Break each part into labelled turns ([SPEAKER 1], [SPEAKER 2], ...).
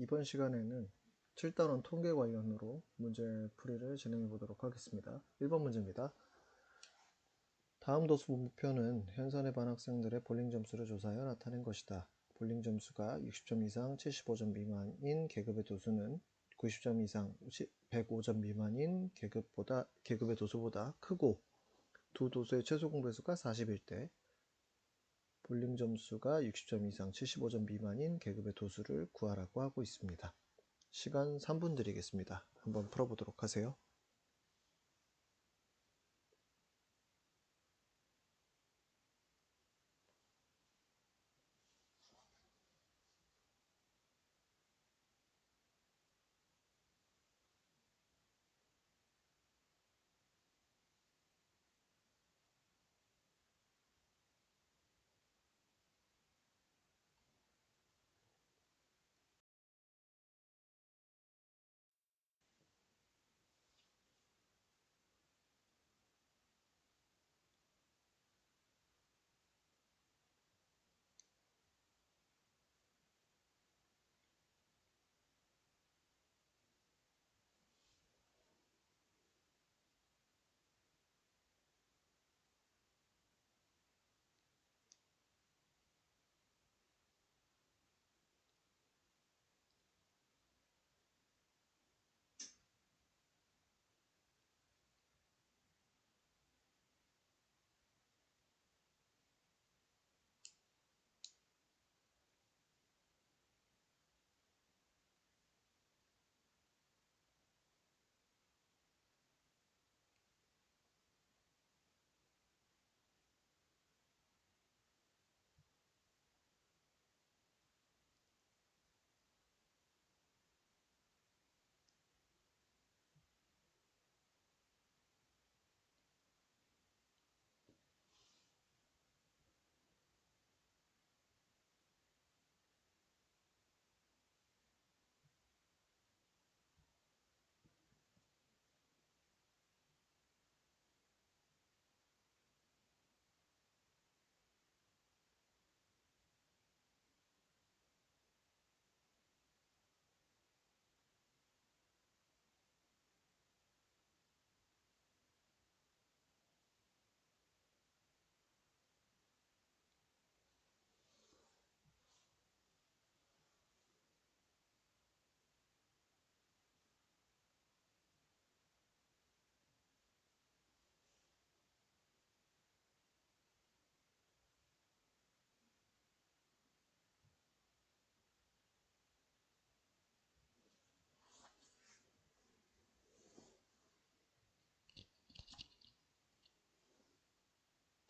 [SPEAKER 1] 이번 시간에는 7단원 통계 관련으로 문제풀이를 진행해 보도록 하겠습니다. 1번 문제입니다. 다음 도수 분포표는 현선에 반 학생들의 볼링 점수를 조사하여 나타낸 것이다. 볼링 점수가 60점 이상 75점 미만인 계급의 도수는 90점 이상 105점 미만인 계급의 도수보다 크고 두 도수의 최소 공배수가 40일 때 볼링 점수가 60점 이상 75점 미만인 계급의 도수를 구하라고 하고 있습니다. 시간 3분 드리겠습니다. 한번 풀어보도록 하세요.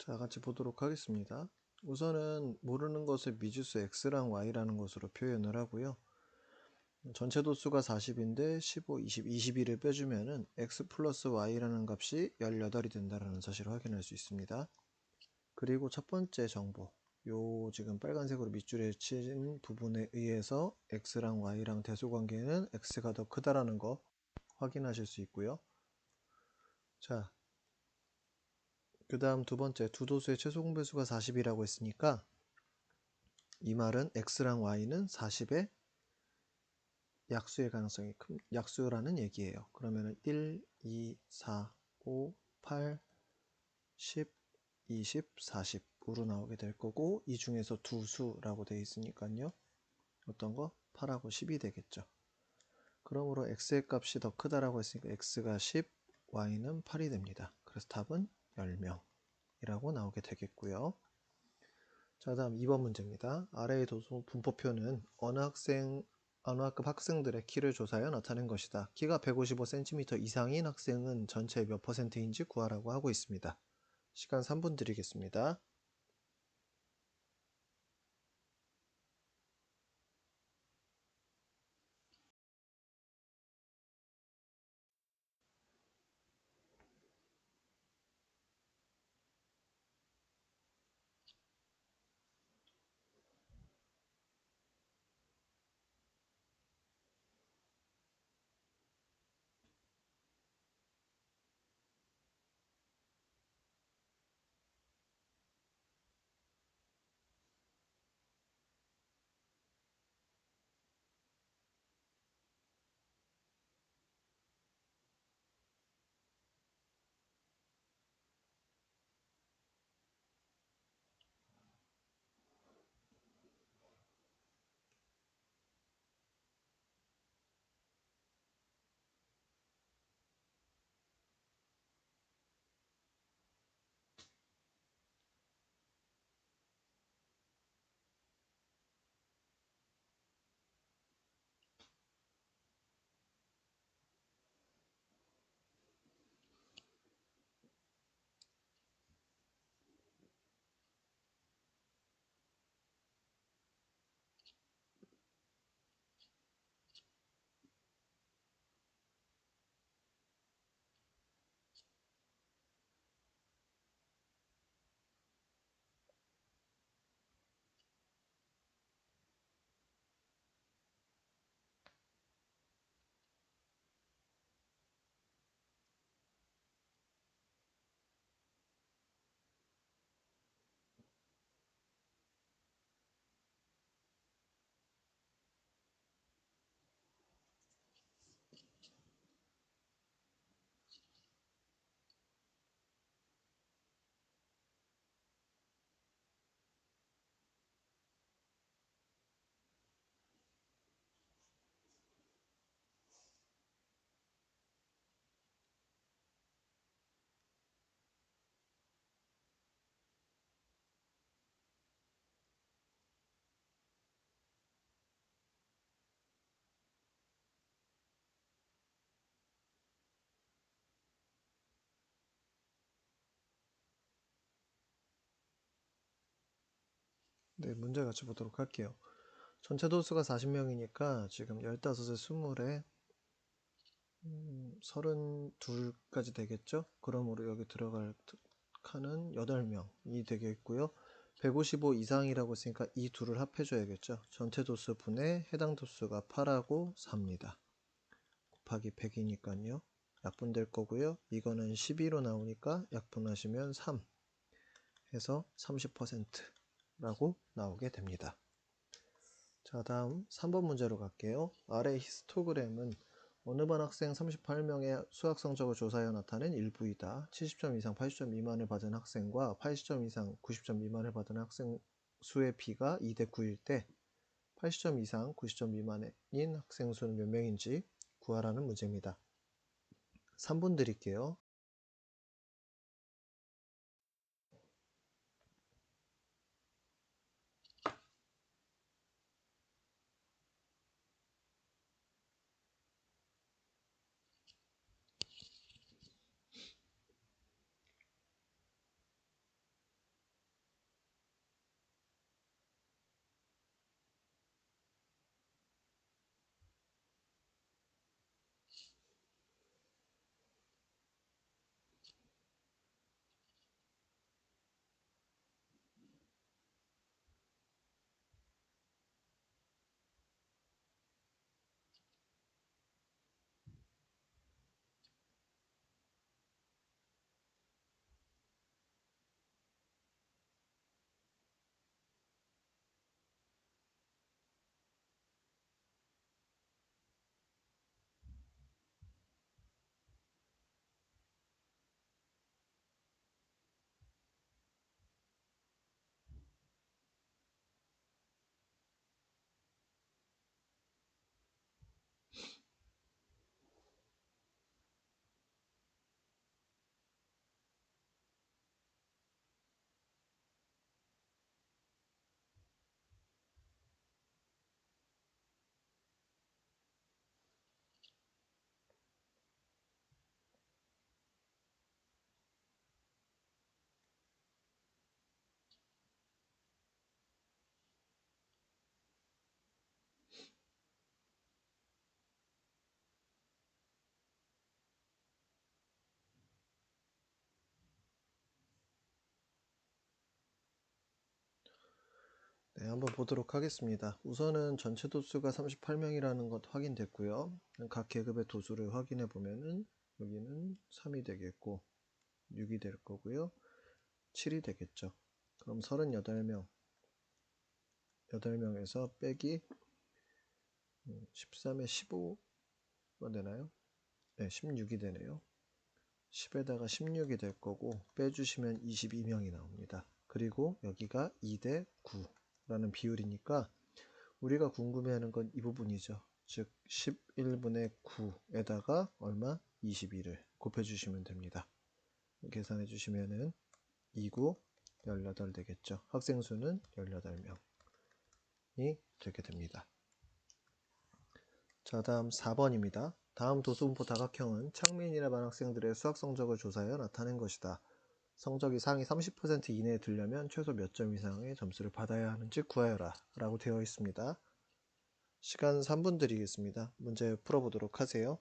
[SPEAKER 1] 자, 같이 보도록 하겠습니다. 우선은 모르는 것을 미지수 x랑 y라는 것으로 표현을 하고요. 전체 도수가 40인데 15, 20, 21을 빼주면은 x 플러스 y라는 값이 18이 된다는 사실을 확인할 수 있습니다. 그리고 첫 번째 정보, 요 지금 빨간색으로 밑줄에 치인 부분에 의해서 x랑 y랑 대소관계는 x가 더 크다라는 거 확인하실 수 있고요. 자, 그 다음 두 번째, 두 도수의 최소 공배수가 40이라고 했으니까 이 말은 x랑 y는 40의 약수의 가능성이 큰 약수라는 얘기예요. 그러면은 1, 2, 4, 5, 8, 10, 20, 40으로 나오게 될 거고, 이 중에서 두 수라고 되어 있으니까요. 어떤 거? 8하고 10이 되겠죠. 그러므로 x의 값이 더 크다라고 했으니까 x가 10, y는 8이 됩니다. 그래서 답은 10명이라고 나오게 되겠고요. 자, 다음 2번 문제입니다. 아래의 도수 분포표는 어느 학급 학생들의 키를 조사하여 나타낸 것이다. 키가 155cm 이상인 학생은 전체의 몇 %인지 구하라고 하고 있습니다. 시간 3분 드리겠습니다. 저희 문제 같이 보도록 할게요. 전체 도수가 40명이니까 지금 15에 20에 32까지 되겠죠? 그러므로 여기 들어갈 칸은 8명이 되겠고요. 155 이상이라고 했으니까 이 둘을 합해줘야겠죠. 전체 도수 분의 해당 도수가 8하고 4입니다. 곱하기 100이니까요. 약분될 거고요. 이거는 12로 나오니까 약분하시면 3 해서 30%라고 나오게 됩니다. 자, 다음 3번 문제로 갈게요. 아래 히스토그램은 어느 반 학생 38명의 수학 성적을 조사하여 나타낸 일부이다. 70점 이상 80점 미만을 받은 학생과 80점 이상 90점 미만을 받은 학생 수의 비가 2대 9일 때 80점 이상 90점 미만인 학생 수는 몇 명인지 구하라는 문제입니다. 3분 드릴게요. 네, 한번 보도록 하겠습니다. 우선은 전체 도수가 38명이라는 것 확인됐고요. 각 계급의 도수를 확인해 보면은 여기는 3이 되겠고 6이 될 거고요. 7이 되겠죠. 그럼 38명, 8명에서 빼기 13에 15가 되나요? 네, 16이 되네요. 10에다가 16이 될 거고 빼주시면 22명이 나옵니다. 그리고 여기가 2대 9라는 비율이니까 우리가 궁금해하는 건 이 부분이죠. 즉 11분의 9에다가 얼마? 22를 곱해주시면 됩니다. 계산해 주시면은 29, 18 되겠죠. 학생 수는 18명이 되게 됩니다. 자, 다음 4번입니다. 다음 도수분포 다각형은 창민이나 반 학생들의 수학 성적을 조사하여 나타낸 것이다. 성적이 상위 30% 이내에 들려면 최소 몇 점 이상의 점수를 받아야 하는지 구하여라 라고 되어 있습니다. 시간 3분 드리겠습니다. 문제 풀어보도록 하세요.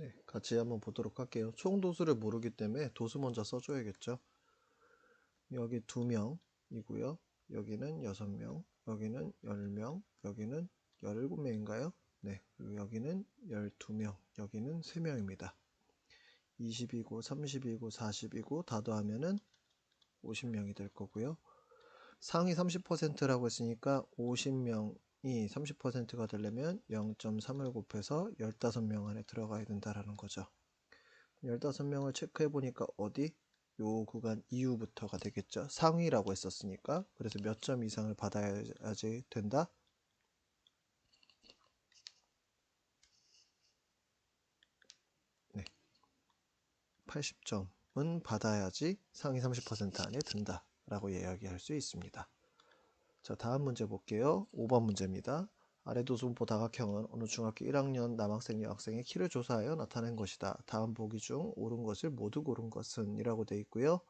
[SPEAKER 1] 네, 같이 한번 보도록 할게요. 총 도수를 모르기 때문에 도수 먼저 써줘야겠죠. 여기 2명이고요. 여기는 6명, 여기는 10명, 여기는 17명인가요? 네, 그리고 여기는 12명, 여기는 3명입니다. 20이고 30이고 40이고 다 더하면은 50명이 될 거고요. 상위 30%라고 했으니까 50명이 30%가 되려면 0.3을 곱해서 15명 안에 들어가야 된다라는 거죠. 15명을 체크해 보니까 어디? 요 구간 이후부터가 되겠죠. 상위라고 했었으니까. 그래서 몇 점 이상을 받아야지 된다? 네. 80점은 받아야지 상위 30% 안에 든다 라고 이야기할 수 있습니다. 자, 다음 문제 볼게요. 5번 문제입니다. 아래 도수분포 다각형은 어느 중학교 1학년 남학생 여학생의 키를 조사하여 나타낸 것이다. 다음 보기 중 옳은 것을 모두 고른 것은 이라고 되어 있고요.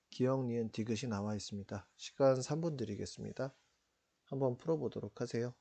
[SPEAKER 1] 기억, 니은, 디귿이 나와 있습니다. 시간 3분 드리겠습니다. 한번 풀어보도록 하세요.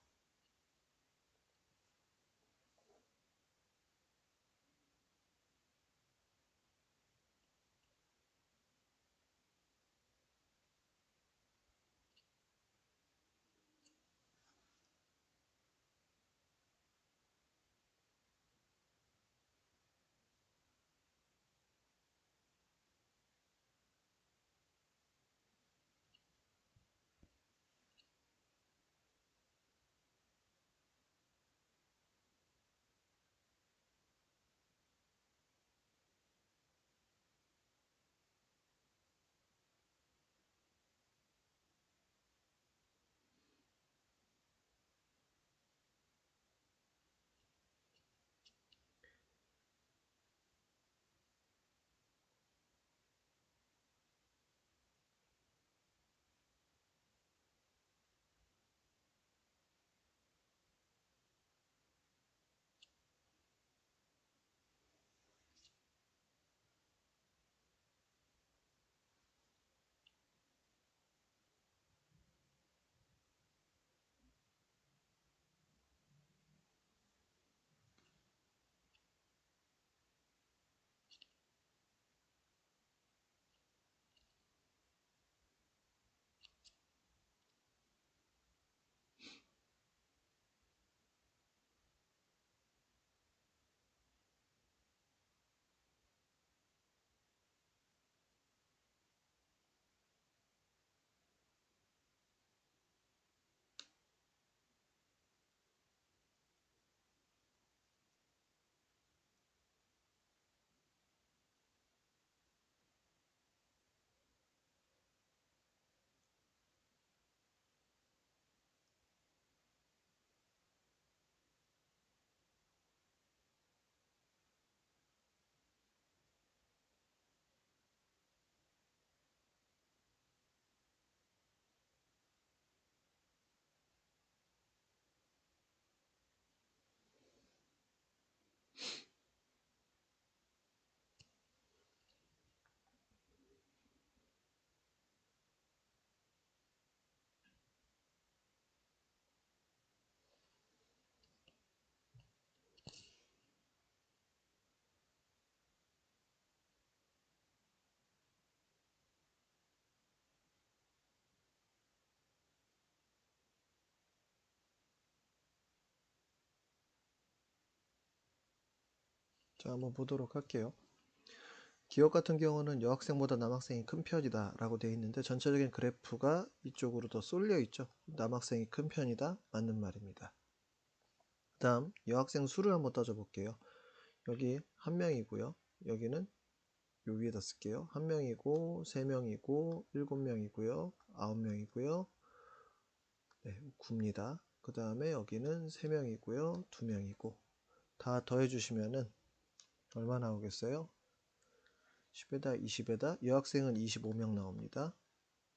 [SPEAKER 1] 자, 한번 보도록 할게요. 기억 같은 경우는 여학생보다 남학생이 큰 편이다 라고 되어 있는데 전체적인 그래프가 이쪽으로 더 쏠려 있죠. 남학생이 큰 편이다. 맞는 말입니다. 그 다음 여학생 수를 한번 따져 볼게요. 여기 한 명이고요. 여기는 요 위에다 쓸게요. 한 명이고 3명이고 7명이고요. 9명이고요. 네, 9입니다. 그 다음에 여기는 3명이고요. 2명이고 다 더해 주시면은 얼마 나오겠어요? 10에다 20에다 여학생은 25명 나옵니다.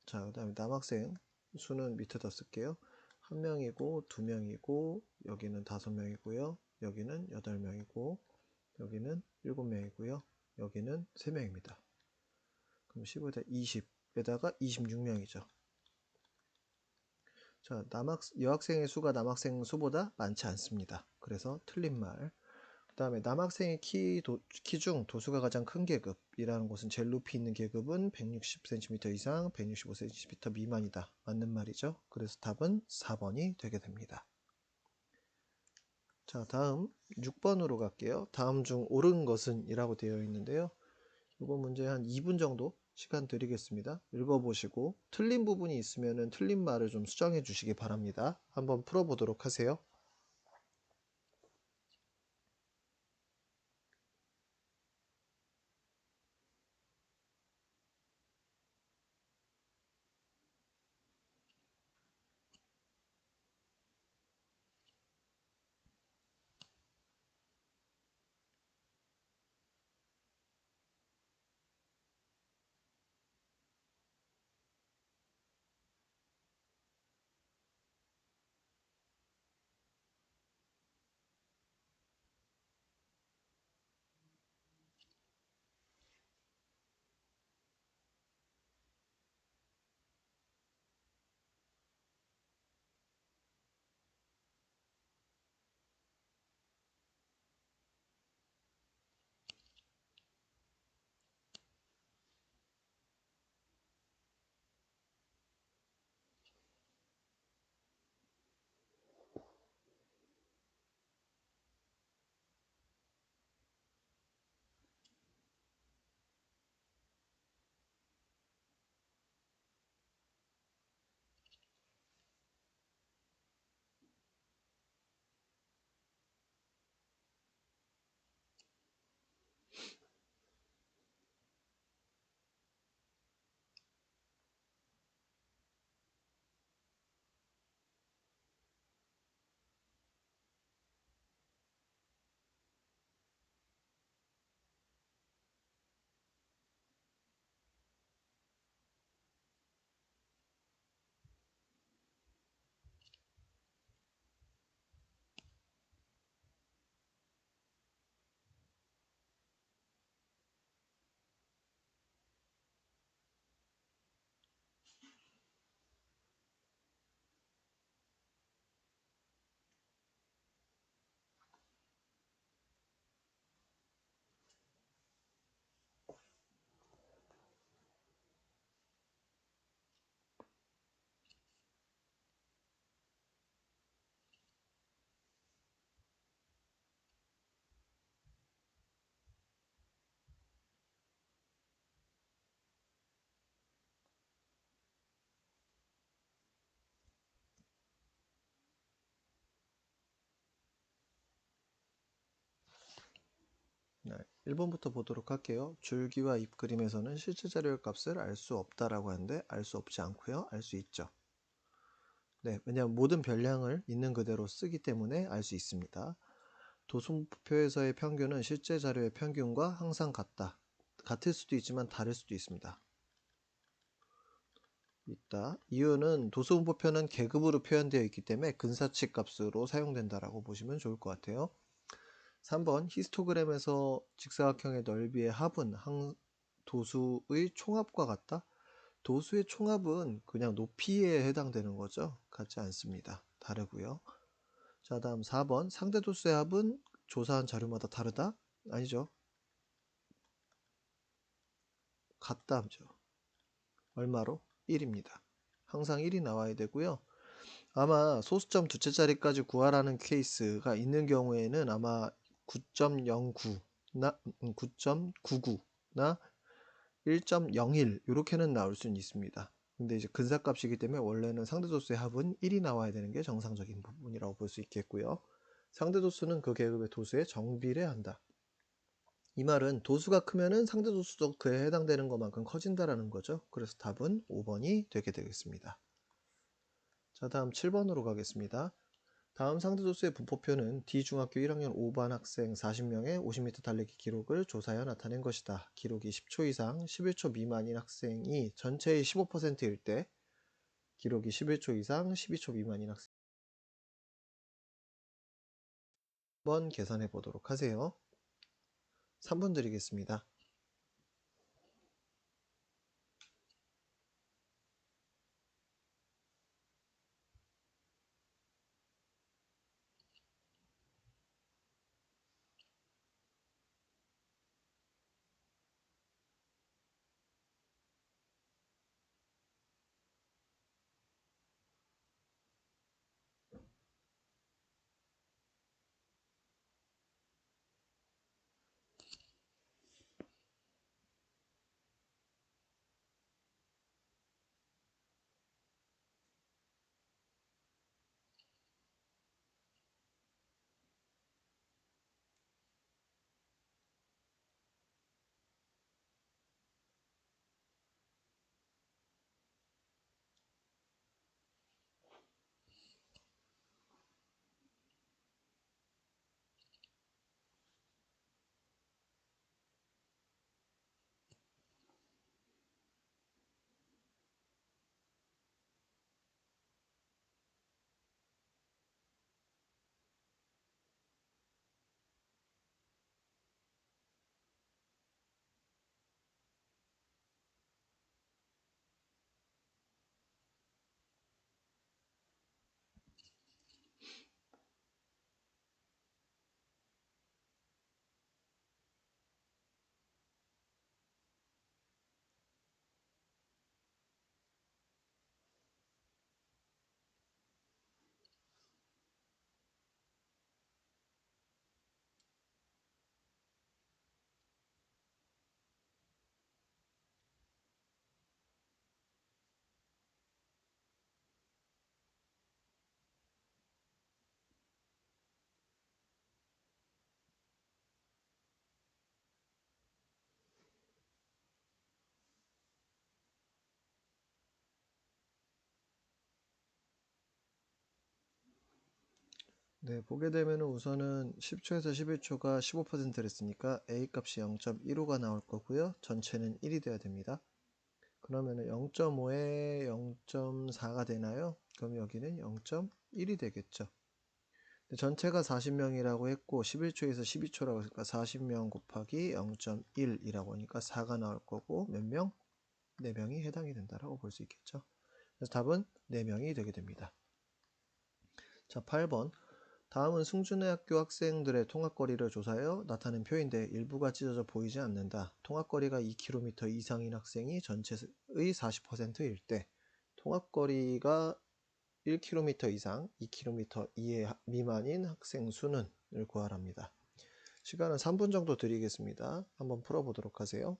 [SPEAKER 1] 자, 그 다음에 남학생 수는 밑에다 쓸게요. 한 명이고 2명이고 여기는 5명이고요. 여기는 8명이고 여기는 7명이고요. 여기는 3명입니다. 그럼 15에다 20에다가 26명이죠. 자, 여학생의 수가 남학생 수보다 많지 않습니다. 그래서 틀린 말. 그 다음에 남학생의 키 중 도수가 가장 큰 계급이라는 곳은 제일 높이 있는 계급은 160cm 이상, 165cm 미만이다. 맞는 말이죠. 그래서 답은 4번이 되게 됩니다. 자, 다음 6번으로 갈게요. 다음 중 옳은 것은 이라고 되어 있는데요. 이번 문제 한 2분 정도 시간 드리겠습니다. 읽어보시고 틀린 부분이 있으면 틀린 말을 좀 수정해 주시기 바랍니다. 한번 풀어보도록 하세요. 네, 1번부터 보도록 할게요. 줄기와 입그림에서는 실제 자료의 값을 알 수 없다라고 하는데 알 수 없지 않고요. 알 수 있죠. 네, 왜냐하면 모든 별량을 있는 그대로 쓰기 때문에 알 수 있습니다. 도수표에서의 평균은 실제 자료의 평균과 항상 같다. 같을 수도 있지만 다를 수도 있습니다. 이유는 도수분포표는 계급으로 표현되어 있기 때문에 근사치 값으로 사용된다라고 보시면 좋을 것 같아요. 3번 히스토그램에서 직사각형의 넓이의 합은 도수의 총합과 같다. 도수의 총합은 그냥 높이에 해당되는 거죠. 같지 않습니다. 다르고요. 자, 다음 4번 상대 도수의 합은 조사한 자료마다 다르다? 아니죠. 같다죠. 얼마로? 1입니다. 항상 1이 나와야 되고요. 아마 소수점 두째 자리까지 구하라는 케이스가 있는 경우에는 아마 9.09나 9.99나 1.01 이렇게는 나올 수는 있습니다. 근데 이제 근사값이기 때문에 원래는 상대도수의 합은 1이 나와야 되는 게 정상적인 부분이라고 볼 수 있겠고요. 상대도수는 그 계급의 도수에 정비례한다. 이 말은 도수가 크면은 상대도수도 그에 해당되는 것만큼 커진다라는 거죠. 그래서 답은 5번이 되게 되겠습니다. 자, 다음 7번으로 가겠습니다. 다음 상대도수의 분포표는 D중학교 1학년 5반 학생 40명의 50m 달리기 기록을 조사하여 나타낸 것이다. 기록이 10초 이상 11초 미만인 학생이 전체의 15%일 때 기록이 11초 이상 12초 미만인 학생 1번 계산해 보도록 하세요. 3분 드리겠습니다. 네, 보게 되면 우선은 10초에서 11초가 15%를 했으니까 A 값이 0.15가 나올 거고요. 전체는 1이 돼야 됩니다. 그러면 0.5에 0.4가 되나요? 그럼 여기는 0.1이 되겠죠. 전체가 40명이라고 했고 11초에서 12초라고 했으니까 40명 곱하기 0.1이라고 하니까 4가 나올 거고 몇 명? 4명이 해당이 된다라고 볼 수 있겠죠. 그래서 답은 4명이 되게 됩니다. 자, 8번. 다음은 승준의 학교 학생들의 통학거리를 조사하여 나타낸 표인데 일부가 찢어져 보이지 않는다. 통학거리가 2km 이상인 학생이 전체의 40%일 때 통학거리가 1km 이상, 2km 미만인 학생 수는 을 구하랍니다. 시간은 3분 정도 드리겠습니다. 한번 풀어보도록 하세요.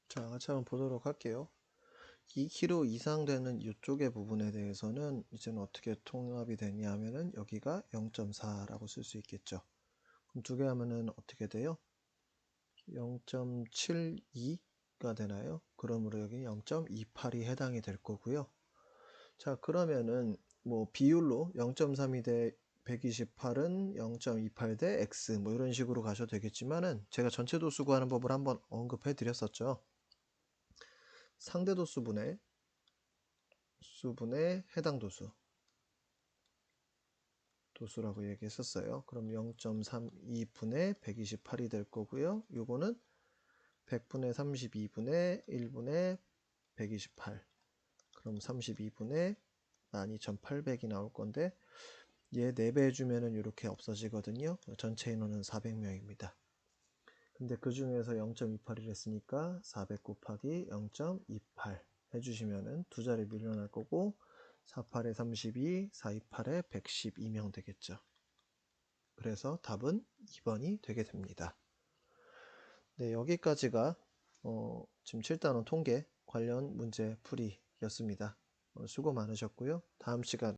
[SPEAKER 1] 자, 같이 한번 보도록 할게요. 2km 이상 되는 이쪽의 부분에 대해서는 이제는 어떻게 통합이 되냐 하면은 여기가 0.4라고 쓸 수 있겠죠. 그럼 두 개 하면은 어떻게 돼요? 0.72가 되나요? 그러므로 여기 0.28이 해당이 될 거고요. 자, 그러면은 뭐 비율로 0.32 대 128은 0.28 대 x 뭐 이런 식으로 가셔도 되겠지만은 제가 전체 도수 구하는 법을 한번 언급해 드렸었죠. 상대 도수분의 해당 도수라고 얘기했었어요. 그럼 0.32분의 128이 될 거고요. 요거는 100분의 32분의 1분의 128. 그럼 32분의 12,800이 나올 건데 얘 4배 해주면은 이렇게 없어지거든요. 전체 인원은 400명입니다. 근데 그 중에서 0.28을 했으니까 400 곱하기 0.28 해주시면은 두 자리 밀려날 거고 48에 32, 428에 112명 되겠죠. 그래서 답은 2번이 되게 됩니다. 네, 여기까지가 지금 7단원 통계 관련 문제 풀이였습니다. 수고 많으셨고요. 다음 시간에